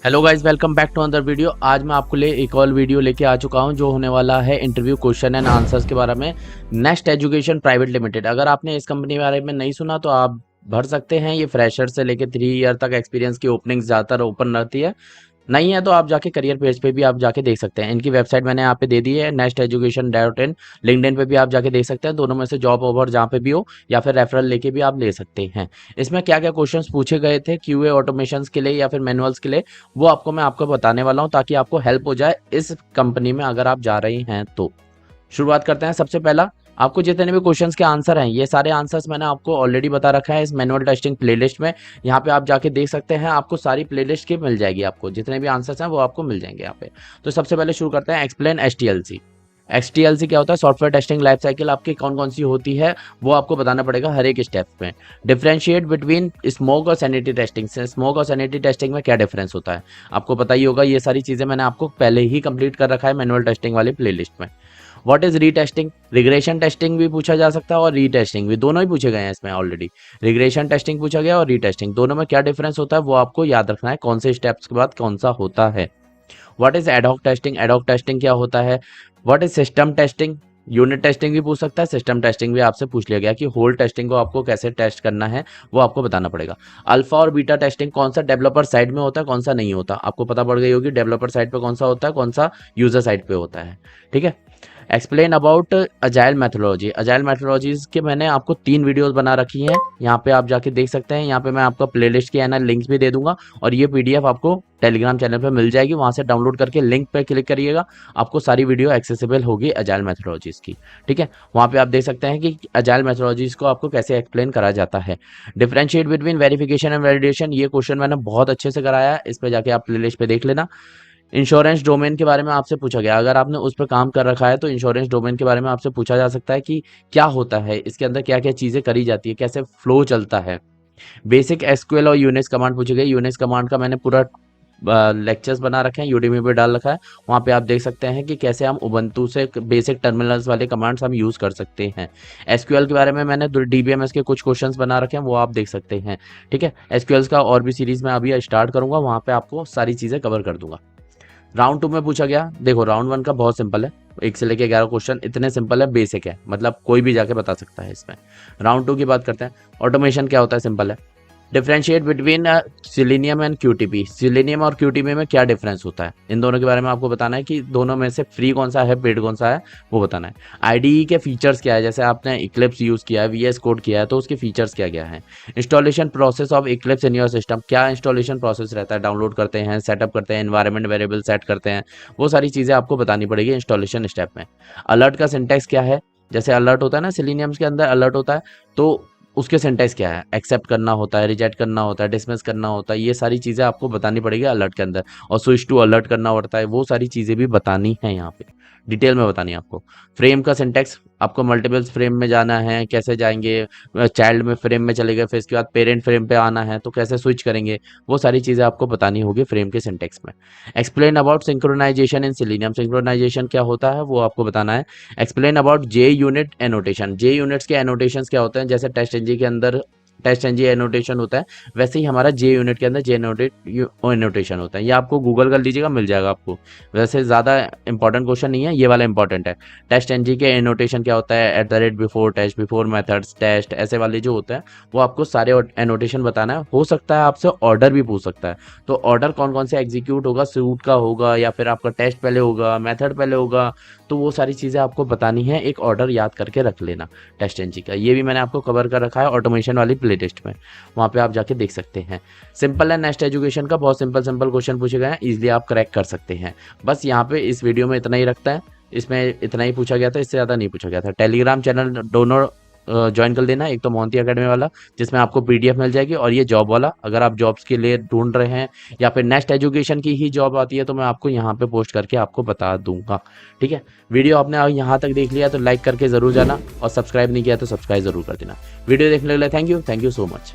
Hello guys, welcome back to another video. आज मैं आपको लिए एक और वीडियो लेके आ चुका हूं जो होने वाला है इंटरव्यू क्वेश्चन एंड आंसर्स के बारे में। नेस्ट एजुकेशन प्राइवेट लिमिटेड, अगर आपने इस कंपनी के बारे में नहीं सुना तो आप भर सकते हैं। ये फ्रेशर से लेके 3 ईयर तक एक्सपीरियंस की ओपनिंग ज़्यादातर ओपन रहती है। नहीं है तो आप जाके करियर पेज पे भी आप जाके देख सकते हैं। इनकी वेबसाइट मैंने यहाँ पे दे दी है, नेस्ट एजुकेशन .in। लिंक्डइन पे भी आप जाके देख सकते हैं। दोनों में से जॉब ऑफर जहाँ पे भी हो या फिर रेफरल लेके भी आप ले सकते हैं। इसमें क्या क्या क्वेश्चंस पूछे गए थे क्यूए ऑटोमेशंस के लिए या फिर मैनुअल्स के लिए, वो आपको बताने वाला हूँ ताकि आपको हेल्प हो जाए इस कंपनी में अगर आप जा रही हैं तो। शुरुआत करते हैं। सबसे पहला, आपको जितने भी क्वेश्चंस के आंसर हैं ये सारे आंसर्स मैंने आपको ऑलरेडी बता रखा है इस मैनुअल टेस्टिंग प्लेलिस्ट में। यहाँ पे आप जाके देख सकते हैं, आपको सारी प्लेलिस्ट की मिल जाएगी। आपको जितने भी आंसर्स हैं वो आपको मिल जाएंगे यहाँ पे। तो सबसे पहले शुरू करते हैं। एक्सप्लेन एचटीएलसी। एक्सटीएलसी क्या होता है? सॉफ्टवेयर टेस्टिंग लाइफ साइकिल आपकी कौन कौन सी होती है वो आपको बताना पड़ेगा हर एक स्टेप में। डिफरेंशिएट बिटवीन स्मोक और सैनिटरी टेस्टिंग से। स्मोक और सैनिटरी टेस्टिंग में क्या डिफरेंस होता है आपको पता ही होगा। ये सारी चीज़ें मैंने आपको पहले ही कंप्लीट कर रखा है मैनुअल टेस्टिंग वाली प्लेलिस्ट में। What is retesting? Regression testing भी पूछा जा सकता है और रीटेस्टिंग भी, दोनों ही पूछे गए हैं इसमें ऑलरेडी। रिग्रेशन टेस्टिंग पूछा गया और रीटेस्टिंग, दोनों में क्या डिफरेंस होता है वो आपको याद रखना है, कौन से स्टेप्स के बाद कौन सा होता है। What is ad hoc testing? Ad hoc testing क्या होता है? What is system testing? Unit testing भी पूछ सकता है, सिस्टम टेस्टिंग भी आपसे पूछ लिया गया कि होल टेस्टिंग को आपको कैसे टेस्ट करना है वो आपको बताना पड़ेगा। अल्फा और बीटा टेस्टिंग कौन सा डेवलपर साइड में होता है कौन सा नहीं होता, आपको पता पड़ गई होगी डेवलपर साइड पे कौन सा होता है कौन सा यूजर साइड पे होता है। ठीक है। Explain about agile methodology. Agile methodologies के मैंने आपको 3 वीडियोस बना रखी हैं, यहाँ पे आप जाके देख सकते हैं। यहाँ पे मैं आपका प्लेलिस्ट के है ना लिंक्स भी दे दूंगा और ये पीडीएफ आपको टेलीग्राम चैनल पे मिल जाएगी, वहाँ से डाउनलोड करके लिंक पे क्लिक करिएगा, आपको सारी वीडियो एक्सेसिबल होगी अजाइल मैथोलॉजीज की। ठीक है, वहाँ पे आप देख सकते हैं कि अजाइल मैथोलॉजीज को आपको कैसे एक्सप्लेन करा जाता है। Differentiate between verification and validation, ये क्वेश्चन मैंने बहुत अच्छे से कराया है, इस पर जाके आप प्लेलिस्ट पे देख लेना। इंश्योरेंस डोमेन के बारे में आपसे पूछा गया, अगर आपने उस पर काम कर रखा है तो इंश्योरेंस डोमेन के बारे में आपसे पूछा जा सकता है कि क्या होता है, इसके अंदर क्या क्या चीज़ें करी जाती है, कैसे फ्लो चलता है। बेसिक एसक्यूएल और यूनिक्स कमांड पूछे गए। यूनिक्स कमांड का मैंने पूरा लेक्चर्स बना रखे हैं, यूडीमी पे डाल रखा है, वहाँ पे आप देख सकते हैं कि कैसे हम उबंटू से बेसिक टर्मिनल्स वाले कमांड्स हम यूज़ कर सकते हैं। एसक्यूएल के बारे में मैंने डीबीएमएस के कुछ क्वेश्चंस बना रखे हैं, वो आप देख सकते हैं। ठीक है, एसक्यूएल का और भी सीरीज में अभी स्टार्ट करूंगा, वहाँ पे आपको सारी चीज़ें कवर कर दूंगा। राउंड 2 में पूछा गया, देखो राउंड 1 का बहुत सिंपल है, 1 से लेके 11 क्वेश्चन इतने सिंपल है, बेसिक है, मतलब कोई भी जाके बता सकता है इसमें। राउंड 2 की बात करते हैं। ऑटोमेशन क्या होता है? सिंपल है। Differentiate between selenium and QTP. Selenium और क्यूटीपी में क्या डिफरेंस होता है, इन दोनों के बारे में आपको बताना है कि दोनों में से फ्री कौन सा है पेड कौन सा है वो बताना है। आईडीई के फीचर्स क्या है, जैसे आपने इक्लिप्स यूज़ किया है, वीएस कोड किया है, तो उसके फीचर्स क्या क्या है। Installation process of Eclipse in your system, क्या इंस्टॉलेशन प्रोसेस रहता है, डाउनलोड करते हैं, सेटअप करते हैं, एनवायरनमेंट वेरिएबल सेट करते हैं, वो सारी चीज़ें आपको बतानी पड़ेगी इंस्टॉलेशन स्टेप में। अलर्ट का सिंटैक्स क्या है, जैसे अलर्ट होता है ना सिलेनियम्स के अंदर अलर्ट होता है, तो उसके सिंटैक्स क्या है, एक्सेप्ट करना होता है, रिजेक्ट करना होता है, डिसमिस करना होता है, ये सारी चीज़ें आपको बतानी पड़ेगी अलर्ट के अंदर। और स्विच टू अलर्ट करना पड़ता है, वो सारी चीज़ें भी बतानी है यहाँ पे, डिटेल में बतानी है आपको। फ्रेम का सिंटैक्स, आपको मल्टीपल्स फ्रेम में जाना है, कैसे जाएंगे, चाइल्ड में फ्रेम में चले गए, फिर इसके बाद पेरेंट फ्रेम पे आना है तो कैसे स्विच करेंगे, वो सारी चीज़ें आपको बतानी होगी फ्रेम के सिंटैक्स में। Explain about synchronization in Selenium. Synchronization क्या होता है वो आपको बताना है। Explain about J unit annotation. J units के एनोटेशंस क्या होते हैं, जैसे टेस्ट एनजी के अंदर टेस्ट एनजी एनोटेशन होता है, वैसे ही हमारा जे यूनिट के अंदर जे एनोटेशन होता है। ये आपको गूगल कर लीजिएगा, मिल जाएगा आपको। वैसे ज़्यादा इंपॉर्टेंट क्वेश्चन नहीं है, ये वाला इंपॉर्टेंट है। टेस्ट एनजी के एनोटेशन क्या होता है, @ before test, before methods, test, ऐसे वाले जो होते हैं वो आपको सारे एनोटेशन बताना है। हो सकता है आपसे ऑर्डर भी पूछ सकता है, तो ऑर्डर कौन कौन से एग्जीक्यूट होगा, सूट का होगा या फिर आपका टेस्ट पहले होगा, मेथड पहले होगा, तो वो सारी चीज़ें आपको बतानी है। एक ऑर्डर याद करके रख लेना टेस्ट एनजी का, ये भी मैंने आपको कवर कर रखा है ऑटोमेशन वाली प्लेलिस्ट में, वहाँ पे आप जाके देख सकते हैं। सिंपल है, नेक्स्ट एजुकेशन का बहुत सिंपल सिंपल क्वेश्चन पूछे गए हैं, इजीली आप करेक्ट कर सकते हैं। बस यहाँ पे इस वीडियो में इतना ही रखता है, इसमें इतना ही पूछा गया था, इससे ज़्यादा नहीं पूछा गया था। टेलीग्राम चैनल दोनों ज्वाइन कर लेना, एक तो मोहंती एकेडमी वाला जिसमें आपको पीडीएफ मिल जाएगी, और ये जॉब वाला, अगर आप जॉब्स के लिए ढूंढ रहे हैं या फिर नेक्स्ट एजुकेशन की ही जॉब आती है तो मैं आपको यहाँ पे पोस्ट करके आपको बता दूंगा। ठीक है, वीडियो आपने यहाँ तक देख लिया तो लाइक करके ज़रूर जाना, और सब्सक्राइब नहीं किया तो सब्सक्राइब ज़रूर कर देना। वीडियो देखने के लिए थैंक यू सो मच।